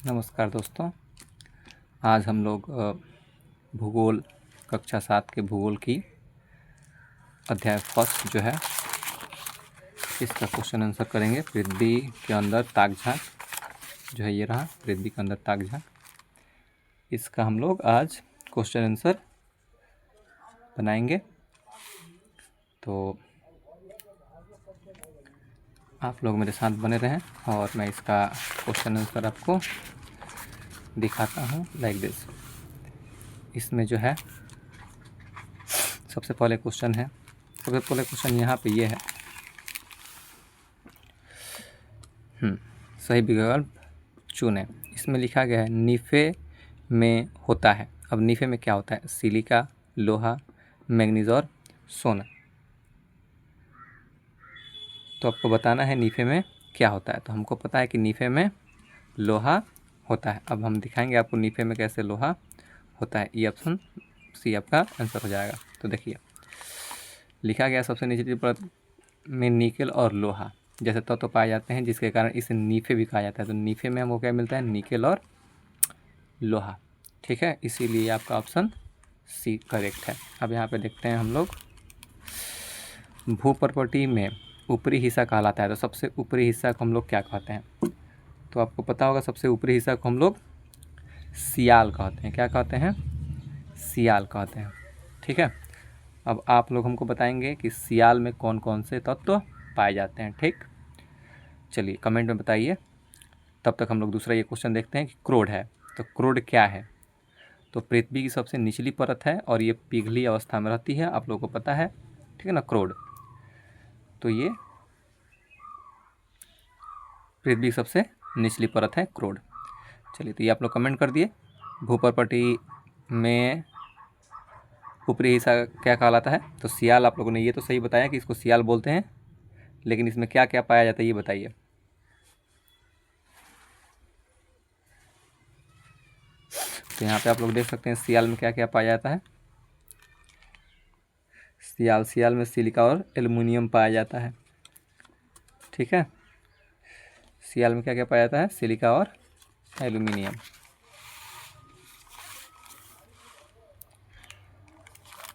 नमस्कार दोस्तों। आज हम लोग भूगोल कक्षा 7 के भूगोल की अध्याय फर्स्ट जो है इसका क्वेश्चन आंसर करेंगे। पृथ्वी के अंदर ताक झांक जो है ये रहा, पृथ्वी के अंदर ताक झांक। इसका हम लोग आज क्वेश्चन आंसर बनाएंगे। तो आप लोग मेरे साथ बने रहें और मैं इसका क्वेश्चन आंसर आपको दिखाता हूँ लाइक दिस। इसमें जो है सबसे पहले क्वेश्चन यहाँ पे ये है, सही विकल्प चुनें। इसमें लिखा गया है नीफे में होता है। अब नीफे में क्या होता है? सिलिका, लोहा, मैग्नीज और सोना। तो आपको बताना है नीफे में क्या होता है। तो हमको पता है कि नीफे में लोहा होता है। अब हम दिखाएंगे आपको नीफे में कैसे लोहा होता है। ये ऑप्शन सी आपका आंसर हो जाएगा। तो देखिए लिखा गया सबसे निचली परत में निकेल और लोहा जैसे तत्व पाए जाते हैं, जिसके कारण इसे नीफे भी कहा जाता है। तो नीफे में हमको क्या मिलता है? निकेल और लोहा। ठीक है, इसीलिए आपका ऑप्शन सी करेक्ट है। अब यहाँ पे देखते हैं हम लोग, भूपर्पटी में ऊपरी हिस्सा कहलाता है। तो सबसे ऊपरी हिस्सा को हम लोग क्या कहते हैं? तो आपको पता होगा सबसे ऊपरी हिस्सा को हम लोग सियाल कहते हैं। क्या कहते हैं? सियाल कहते हैं। ठीक है, अब आप लोग हमको बताएंगे कि सियाल में कौन कौन से तत्व पाए जाते हैं। ठीक, चलिए कमेंट में बताइए। तब तक हम लोग दूसरा ये क्वेश्चन देखते हैं कि क्रोड है। तो क्रोड क्या है? तो पृथ्वी की सबसे निचली परत है और ये पिघली अवस्था में रहती है, आप लोगों को पता है। ठीक है ना, क्रोड। तो ये पृथ्वी की सबसे निचली परत है क्रोड। चलिए, तो ये आप लोग कमेंट कर दिए। भूपर्पटी में ऊपरी हिस्सा क्या कहलाता है? तो सियाल। आप लोगों ने ये तो सही बताया कि इसको सियाल बोलते हैं, लेकिन इसमें क्या क्या पाया जाता है ये बताइए। तो यहाँ पे आप लोग देख सकते हैं सियाल में क्या क्या पाया जाता है। सियाल में सिलिका और एल्युमिनियम पाया जाता है। ठीक है, सियाल में क्या क्या पाया जाता है? सिलिका और एल्युमिनियम।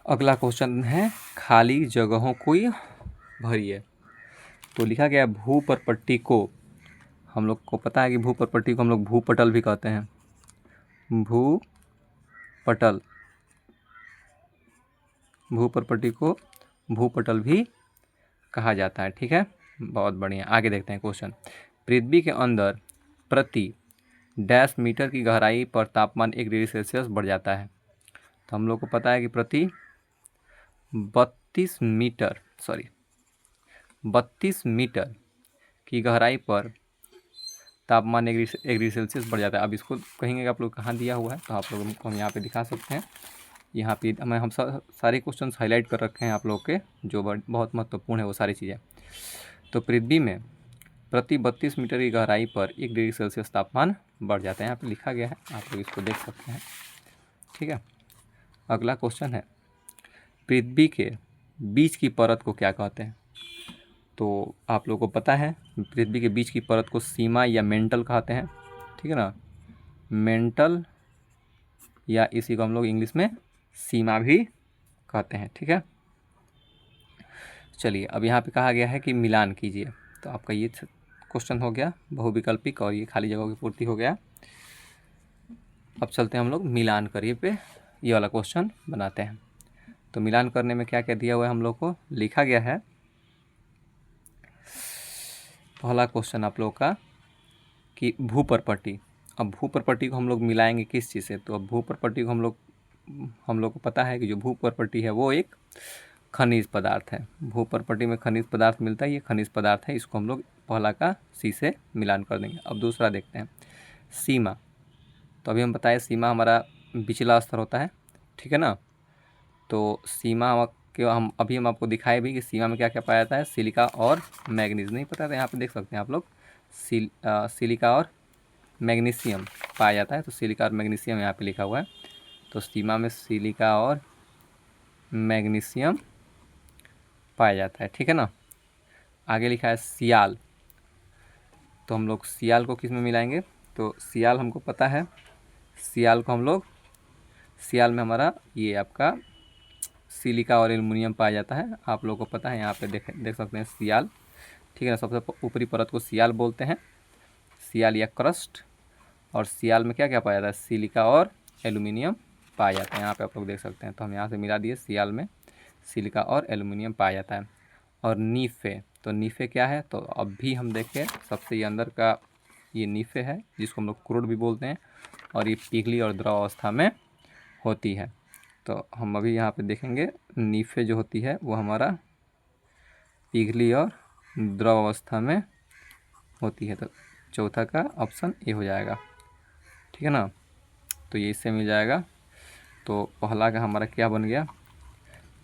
अगला क्वेश्चन है खाली जगहों को भरिए। तो लिखा गया भूपर्पटी को, हम लोग को पता है कि भूपर्पटी को हम लोग भूपटल भी कहते हैं। भूपर्पटी को भूपटल भी कहा जाता है। ठीक है, बहुत बढ़िया। आगे देखते हैं क्वेश्चन। पृथ्वी के अंदर प्रति डैश मीटर की गहराई पर तापमान 1 डिग्री सेल्सियस बढ़ जाता है। तो हम लोग को पता है कि प्रति 32 मीटर की गहराई पर तापमान 1 डिग्री सेल्सियस बढ़ जाता है। अब इसको कहेंगे कि आप लोग कहाँ दिया हुआ है, तो आप लोगों को हम यहाँ पे दिखा सकते हैं। यहाँ पे हम सारे क्वेश्चन हाईलाइट कर रखे हैं आप लोग के, जो बहुत महत्वपूर्ण है वो सारी चीज़ें। तो पृथ्वी में प्रति 32 मीटर की गहराई पर 1 डिग्री सेल्सियस तापमान बढ़ जाता है। यहाँ पे लिखा गया है, आप लोग इसको देख सकते हैं। ठीक है, अगला क्वेश्चन है पृथ्वी के बीच की परत को क्या कहते हैं? तो आप लोगों को पता है पृथ्वी के बीच की परत को सीमा या मेंटल कहते हैं। ठीक है ना, मेंटल, या इसी को हम लोग इंग्लिश में सीमा भी कहते हैं। ठीक है, चलिए अब यहाँ पे कहा गया है कि मिलान कीजिए। तो आपका ये क्वेश्चन हो गया बहुविकल्पिक और ये खाली जगहों की पूर्ति हो गया। अब चलते हैं हम लोग मिलान करिए पे, ये वाला क्वेश्चन बनाते हैं। तो मिलान करने में क्या क्या दिया हुआ है हम लोग को? लिखा गया है पहला क्वेश्चन आप लोग का कि भूपर्पटी। अब भूपर्पटी को हम लोग मिलाएंगे किस चीज़ से? तो अब भूपर्पटी को हम लोग को पता है कि जो भूपर्पटी है वो एक खनिज पदार्थ है। भूपर्पटी में खनिज पदार्थ मिलता है, ये खनिज पदार्थ है। इसको हम लोग पहला का सी से मिलान कर देंगे। अब दूसरा देखते हैं सीमा। तो अभी हम बताए सीमा हमारा पिछला स्तर होता है। ठीक है ना, तो सीमा हम आपको दिखाए भी कि सीमा में क्या क्या पाया जाता है। सिलिका और मैग्नीज। नहीं पता था, यहाँ पे देख सकते हैं आप लोग सिलिका और मैग्नीशियम पाया जाता है। तो सिलिका और मैग्नीशियम यहाँ पे लिखा हुआ है। तो सीमा में सिलिका और मैग्नीशियम पाया जाता है। ठीक है ना, आगे लिखा है सियाल। तो हम लोग सियाल को किस में मिलाएंगे? तो सियाल हमको पता है, सियाल को हम लोग, सियाल में हमारा ये आपका सिलिका और एल्युमिनियम पाया जाता है। आप लोगों को पता है, यहाँ पे देख सकते हैं सियाल, ठीक है ना। सबसे ऊपरी परत को सियाल बोलते हैं, सियाल या क्रस्ट। और सियाल में क्या क्या पाया जाता है, सिलिका और एल्युमिनियम पाया जाता है। यहाँ पे आप लोग देख सकते हैं, तो हम यहाँ से मिला दिए, सियाल में सिलिका और एल्युमिनियम पाया जाता है। और नीफे, तो नीफे क्या है, तो अब भी हम देखें सबसे ये अंदर का ये नीफे है, जिसको हम लोग क्रूड भी बोलते हैं, और ये पिघली और द्रव अवस्था में होती है। तो हम अभी यहाँ पे देखेंगे नीफे जो होती है वो हमारा पिघली और द्रव अवस्था में होती है। तो चौथा का ऑप्शन ए हो जाएगा, ठीक है ना। तो ये इससे मिल जाएगा। तो पहला का हमारा क्या बन गया,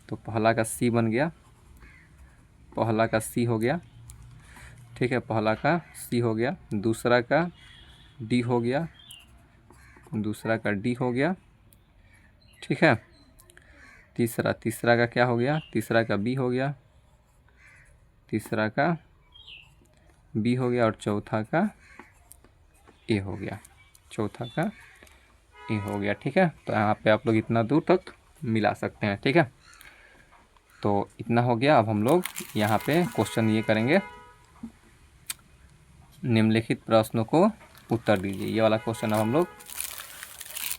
तो पहला का सी बन गया, पहला का सी हो गया, ठीक है, पहला का सी हो गया। दूसरा का डी हो गया, दूसरा का डी हो गया, ठीक है। तीसरा का क्या हो गया, तीसरा का बी हो गया, तीसरा का बी हो गया, और चौथा का ए हो गया, चौथा का ए हो गया, ठीक है। तो यहाँ पे आप लोग इतना दूर तक मिला सकते हैं, ठीक है। तो इतना हो गया। अब हम लोग यहाँ पे क्वेश्चन ये करेंगे, निम्नलिखित प्रश्नों को उत्तर दीजिए। ये वाला क्वेश्चन अब हम लोग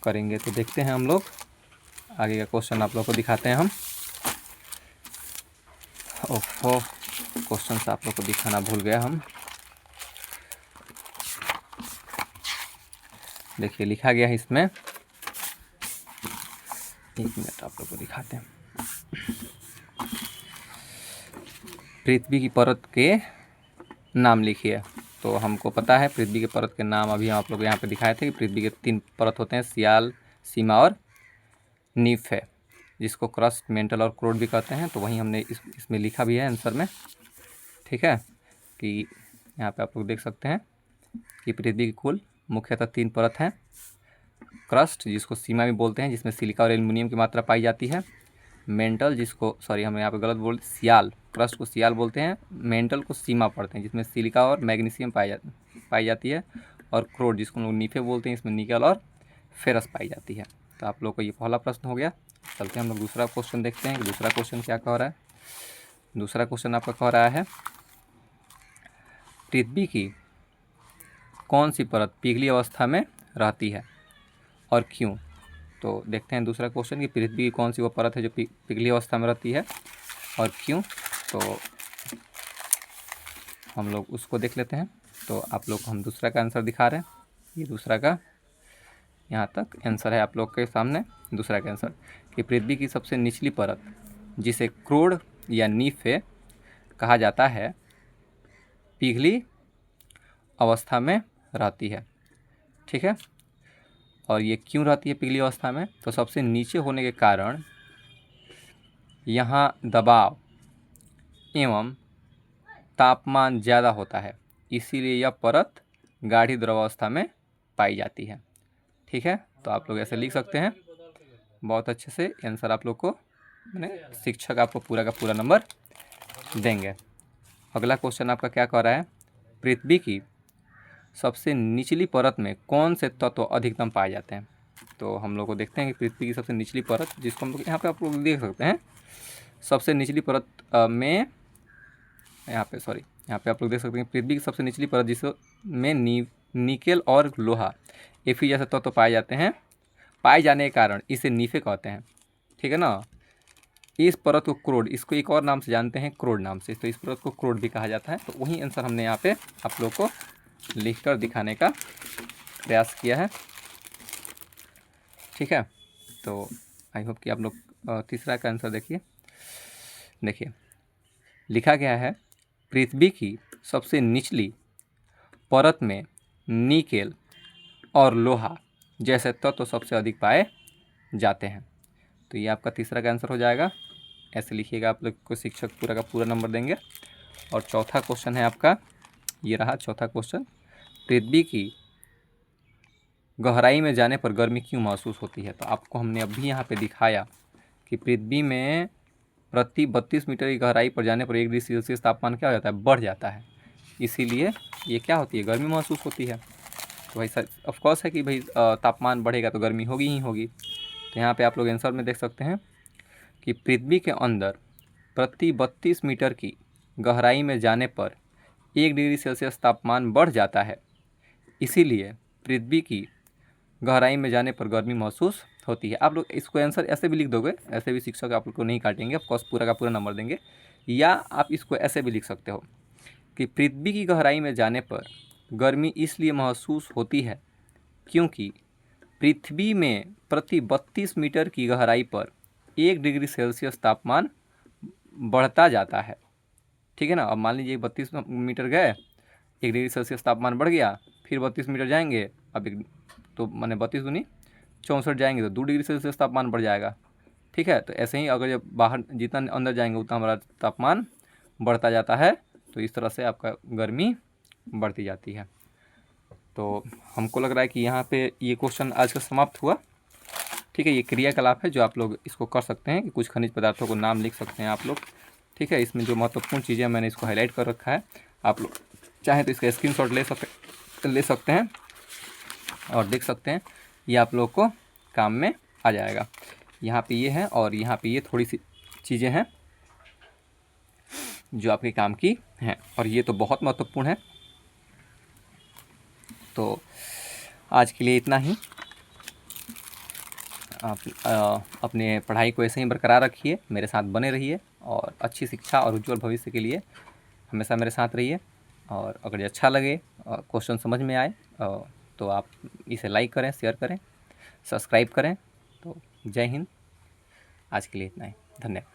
करेंगे। तो देखते हैं हम लोग आगे का क्वेश्चन आप लोग को दिखाते हैं हम। ओहो, क्वेश्चन से आप लोग को दिखाना भूल गया हम। देखिए लिखा गया है इसमें, एक मिनट आप लोग को दिखाते हैं। पृथ्वी की परत के नाम लिखिए। तो हमको पता है पृथ्वी के परत के नाम अभी आप लोग यहाँ पे दिखाए थे कि पृथ्वी के 3 परत होते हैं, सियाल, सीमा और नीफ है, जिसको क्रस्ट, मेंटल और क्रोड भी कहते हैं। तो वहीं हमने इसमें लिखा भी है आंसर में, ठीक है, कि यहाँ पे आप लोग देख सकते हैं कि पृथ्वी की कुल मुख्यतः 3 परत हैं। क्रस्ट, जिसको सीमा भी बोलते हैं, जिसमें सिलिका और एल्युमिनियम की मात्रा पाई जाती है। मेंटल, जिसको, सॉरी हम यहाँ पे गलत बोल, सियाल, क्रस्ट को सियाल बोलते हैं, मेंटल को सीमा पढ़ते हैं, जिसमें सिलिका और मैग्नीशियम पाई जाती है। और क्रोड, जिसको हम लोग नीफे बोलते हैं, इसमें निकल और फेरस पाई जाती है। तो आप लोग को ये पहला प्रश्न हो गया। चलते हैं हम लोग दूसरा क्वेश्चन देखते हैं कि दूसरा क्वेश्चन क्या कह रहा है। दूसरा क्वेश्चन आपका कह रहा है, पृथ्वी की कौन सी परत पिघली अवस्था में रहती है और क्यों। तो देखते हैं दूसरा क्वेश्चन कि पृथ्वी की कौन सी वो परत है जो पिघली अवस्था में रहती है और क्यों। तो हम लोग उसको देख लेते हैं। तो आप लोग को हम दूसरा का आंसर दिखा रहे हैं। ये दूसरा का यहाँ तक आंसर है आप लोग के सामने। दूसरा का आंसर कि पृथ्वी की सबसे निचली परत, जिसे क्रोड या नीफे कहा जाता है, पिघली अवस्था में रहती है, ठीक है। और ये क्यों रहती है पिघली अवस्था में, तो सबसे नीचे होने के कारण यहाँ दबाव एवं तापमान ज़्यादा होता है, इसीलिए यह परत गाढ़ी द्रव अवस्था में पाई जाती है, ठीक है। तो आप लोग ऐसे लिख सकते हैं बहुत अच्छे से। आंसर आप लोग को मैंने, शिक्षक आपको पूरा का पूरा नंबर देंगे। अगला क्वेश्चन आपका क्या कह रहा है, पृथ्वी की सबसे निचली परत में कौन से तत्व अधिकतम पाए जाते हैं। तो हम लोग को देखते हैं कि पृथ्वी की सबसे निचली परत, जिसको हम लोग यहाँ पे आप लोग देख सकते हैं, सबसे निचली परत में यहाँ पे आप लोग देख सकते हैं पृथ्वी की सबसे निचली परत जिसमें निकेल और लोहा एफी जैसे तत्व पाए जाते हैं, पाए जाने के कारण इसे नीफे कहते हैं, ठीक है ना। इस परत को क्रोड, इसको एक और नाम से जानते हैं, क्रोड नाम से, तो इस परत को क्रोड भी कहा जाता है। तो वही आंसर हमने यहाँ पे आप लोग को लिखकर दिखाने का प्रयास किया है, ठीक है। तो आई होप कि आप लोग तीसरा का आंसर देखिए लिखा गया है, पृथ्वी की सबसे निचली परत में निकेल और लोहा जैसे तत्व सबसे अधिक पाए जाते हैं। तो ये आपका तीसरा का आंसर हो जाएगा। ऐसे लिखिएगा, आप लोग को शिक्षक पूरा का पूरा नंबर देंगे। और चौथा क्वेश्चन है आपका, ये रहा चौथा क्वेश्चन, पृथ्वी की गहराई में जाने पर गर्मी क्यों महसूस होती है। तो आपको हमने अभी यहाँ पे दिखाया कि पृथ्वी में प्रति 32 मीटर की गहराई पर जाने पर 1 डिग्री सेल्सियस तापमान क्या हो जाता है, बढ़ जाता है, इसीलिए ये क्या होती है, गर्मी महसूस होती है। तो भाई सर ऑफकोर्स है कि भाई तापमान बढ़ेगा तो गर्मी होगी ही होगी। तो यहाँ पे आप लोग आंसर में देख सकते हैं कि पृथ्वी के अंदर प्रति 32 मीटर की गहराई में जाने पर 1 डिग्री सेल्सियस तापमान बढ़ जाता है। इसीलिए पृथ्वी की गहराई में जाने पर गर्मी महसूस होती है। आप लोग इसको आंसर ऐसे भी लिख दोगे, ऐसे भी शिक्षक आप लोग को नहीं काटेंगे, ऑफकोर्स पूरा का पूरा नंबर देंगे। या आप इसको ऐसे भी लिख सकते हो कि पृथ्वी की गहराई में जाने पर गर्मी इसलिए महसूस होती है क्योंकि पृथ्वी में प्रति 32 मीटर की गहराई पर 1 डिग्री सेल्सियस तापमान बढ़ता जाता है। ठीक है ना। अब मान लीजिए 32 मीटर गए, 1 डिग्री सेल्सियस तापमान बढ़ गया, फिर 32 मीटर जाएंगे, अब एक तो माने 32 दूनी 64 जाएंगे तो 2 डिग्री सेल्सियस तापमान बढ़ जाएगा। ठीक है। तो ऐसे ही अगर जब बाहर जितना अंदर जाएंगे उतना हमारा तापमान बढ़ता जाता है। तो इस तरह से आपका गर्मी बढ़ती जाती है। तो हमको लग रहा है कि यहाँ पे ये क्वेश्चन आज का समाप्त हुआ। ठीक है। ये क्रियाकलाप है जो आप लोग इसको कर सकते हैं कि कुछ खनिज पदार्थों को नाम लिख सकते हैं आप लोग। ठीक है। इसमें जो महत्वपूर्ण चीज़ें मैंने इसको हाईलाइट कर रखा है, आप लोग चाहें तो इसका स्क्रीनशॉट ले सकते हैं और देख सकते हैं। ये आप लोग को काम में आ जाएगा। यहाँ पे ये है और यहाँ पे ये थोड़ी सी चीज़ें हैं जो आपके काम की हैं, और ये तो बहुत महत्वपूर्ण है। तो आज के लिए इतना ही। आप अपने पढ़ाई को ऐसे ही बरकरार रखिए, मेरे साथ बने रहिए और अच्छी शिक्षा और उज्जवल भविष्य के लिए हमेशा मेरे साथ रहिए। और अगर ये अच्छा लगे, क्वेश्चन समझ में आए, तो आप इसे लाइक करें, शेयर करें, सब्सक्राइब करें। तो जय हिंद। आज के लिए इतना ही। धन्यवाद।